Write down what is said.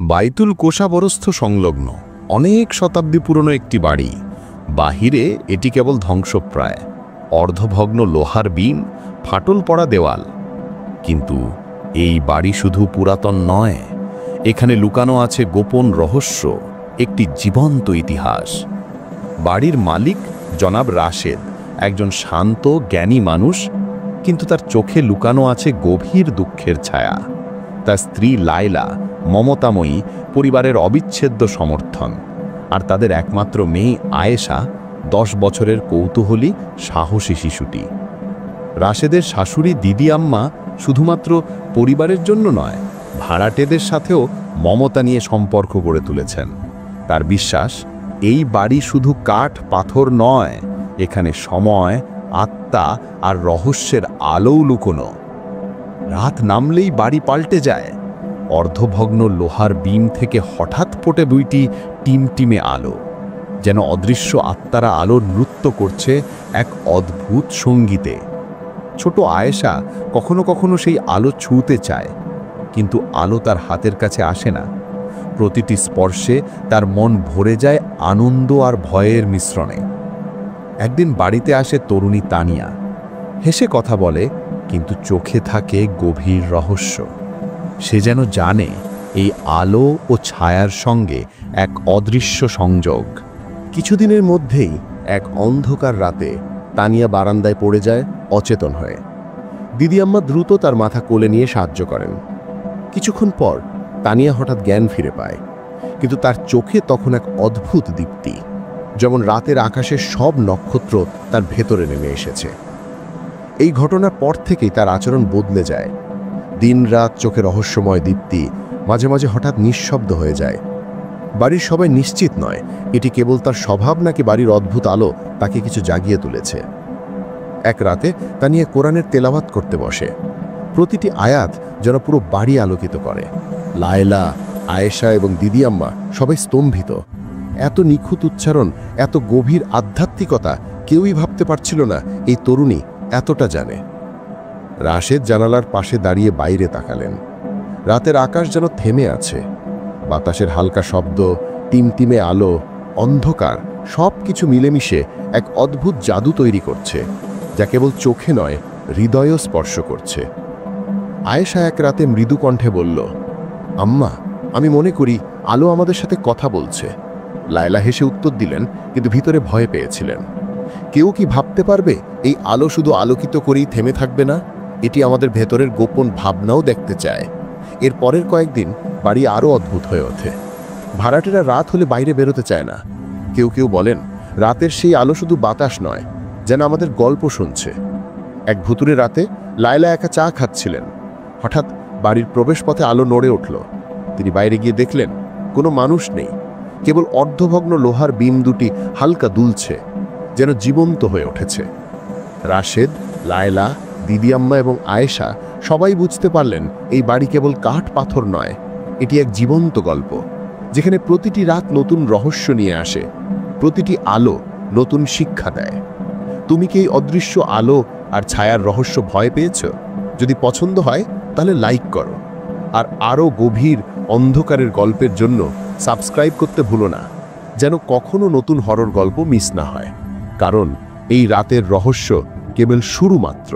বাইতুল কোষাবরস্থ সংলগ্ন অনেক শতাব্দী পুরনো একটি বাড়ি। বাহিরে এটি কেবল ধ্বংসপ্রায়, অর্ধভগ্ন লোহার বিম, ফাটল পড়া দেওয়াল। কিন্তু এই বাড়ি শুধু পুরাতন নয়, এখানে লুকানো আছে গোপন রহস্য, একটি জীবন্ত ইতিহাস। বাড়ির মালিক জনাব রাশেদ একজন শান্ত জ্ঞানী মানুষ, কিন্তু তার চোখে লুকানো আছে গভীর দুঃখের ছায়া। তার স্ত্রী লায়লা মমতাময়ী, পরিবারের অবিচ্ছেদ্য সমর্থন, আর তাদের একমাত্র মেয়ে আয়েশা 10 বছরের কৌতূহলী সাহসী শিশুটি। রাশেদের শাশুড়ি দিদি আম্মা শুধুমাত্র পরিবারের জন্য নয়, ভাড়াটেদের সাথেও মমতা নিয়ে সম্পর্ক গড়ে তুলেছেন। তার বিশ্বাস, এই বাড়ি শুধু কাঠ পাথর নয়, এখানে সময়, আত্মা আর রহস্যের আলোও লুকোনো। রাত নামলেই বাড়ি পাল্টে যায়। অর্ধভগ্ন লোহার বিম থেকে হঠাৎ ফোটে দুইটি টিমটিমে আলো, যেন অদৃশ্য আত্মারা আলোর নৃত্য করছে এক অদ্ভুত সঙ্গীতে। ছোট আয়েশা কখনো কখনো সেই আলো ছুঁতে চায়, কিন্তু আলো তার হাতের কাছে আসে না। প্রতিটি স্পর্শে তার মন ভরে যায় আনন্দ আর ভয়ের মিশ্রণে। একদিন বাড়িতে আসে তরুণী তানিয়া। হেসে কথা বলে, কিন্তু চোখে থাকে গভীর রহস্য। সে যেন জানে এই আলো ও ছায়ার সঙ্গে এক অদৃশ্য সংযোগ। কিছুদিনের মধ্যেই এক অন্ধকার রাতে তানিয়া বারান্দায় পড়ে যায় অচেতন হয়ে। দিদি আম্মা দ্রুত তার মাথা কোলে নিয়ে সাহায্য করেন। কিছুক্ষণ পর তানিয়া হঠাৎ জ্ঞান ফিরে পায়, কিন্তু তার চোখে তখন এক অদ্ভুত দীপ্তি, যেমন রাতের আকাশের সব নক্ষত্র তার ভেতরে নেমে এসেছে। এই ঘটনার পর থেকেই তার আচরণ বদলে যায়। দিন-রাত চোখে রহস্যময় দীপ্তি, মাঝে মাঝে হঠাৎ নিঃশব্দ হয়ে যায়। বাড়ির সবাই নিশ্চিত নয় এটি কেবল তার স্বভাব নাকি বাড়ির অদ্ভুত আলো তাকে কিছু জাগিয়ে তুলেছে। এক রাতে তানিয়া কোরআনের তেলাওয়াত করতে বসে। প্রতিটি আয়াত যেন পুরো বাড়ি আলোকিত করে। লায়লা, আয়েশা এবং দিদি আম্মা সবাই স্তম্ভিত। এত নিখুঁত উচ্চারণ, এত গভীর আধ্যাত্মিকতা, কেউই ভাবতে পারছিল না এই তরুণী এতটা জানে। রাশেদ জানালার পাশে দাঁড়িয়ে বাইরে তাকালেন। রাতের আকাশ যেন থেমে আছে। বাতাসের হালকা শব্দ, টিমটিমে আলো, অন্ধকার সব কিছু মিলেমিশে এক অদ্ভুত জাদু তৈরি করছে, যা কেবল চোখে নয়, হৃদয়ও স্পর্শ করছে। আয়েশা এক রাতে মৃদু কণ্ঠে বলল, আম্মা, আমি মনে করি আলো আমাদের সাথে কথা বলছে। লায়লা হেসে উত্তর দিলেন, কিন্তু ভিতরে ভয় পেয়েছিলেন। কেউ কি ভাবতে পারবে এই আলো শুধু আলোকিত করেই থেমে থাকবে না? এটি আমাদের ভেতরের গোপন ভাবনাও দেখতে চায়। এর পরের কয়েকদিন বাড়ি আরও অদ্ভুত হয়ে ওঠে। ভাড়াটেরা রাত হলে বাইরে বেরোতে চায় না। কেউ কেউ বলেন রাতের সেই আলো শুধু বাতাস নয়, যেন আমাদের গল্প শুনছে। এক ভুতুরে রাতে লায়লা একা চা খাচ্ছিলেন। হঠাৎ বাড়ির প্রবেশপথে আলো নড়ে উঠল। তিনি বাইরে গিয়ে দেখলেন কোনো মানুষ নেই, কেবল অর্ধভগ্ন লোহার বিম দুটি হালকা দুলছে, যেন জীবন্ত হয়ে উঠেছে। রাশেদ, লায়লা, দিদি আম্মা এবং আয়েশা সবাই বুঝতে পারলেন এই বাড়ি কেবল কাঠ পাথর নয়, এটি এক জীবন্ত গল্প, যেখানে প্রতিটি রাত নতুন রহস্য নিয়ে আসে, প্রতিটি আলো নতুন শিক্ষা দেয়। তুমি কি এই অদৃশ্য আলো আর ছায়ার রহস্য ভয় পেয়েছ? যদি পছন্দ হয় তাহলে লাইক করো, আর আরও গভীর অন্ধকারের গল্পের জন্য সাবস্ক্রাইব করতে ভুলো না, যেন কখনো নতুন হরর গল্প মিস না হয়। কারণ এই রাতের রহস্য কেবল শুরু মাত্র।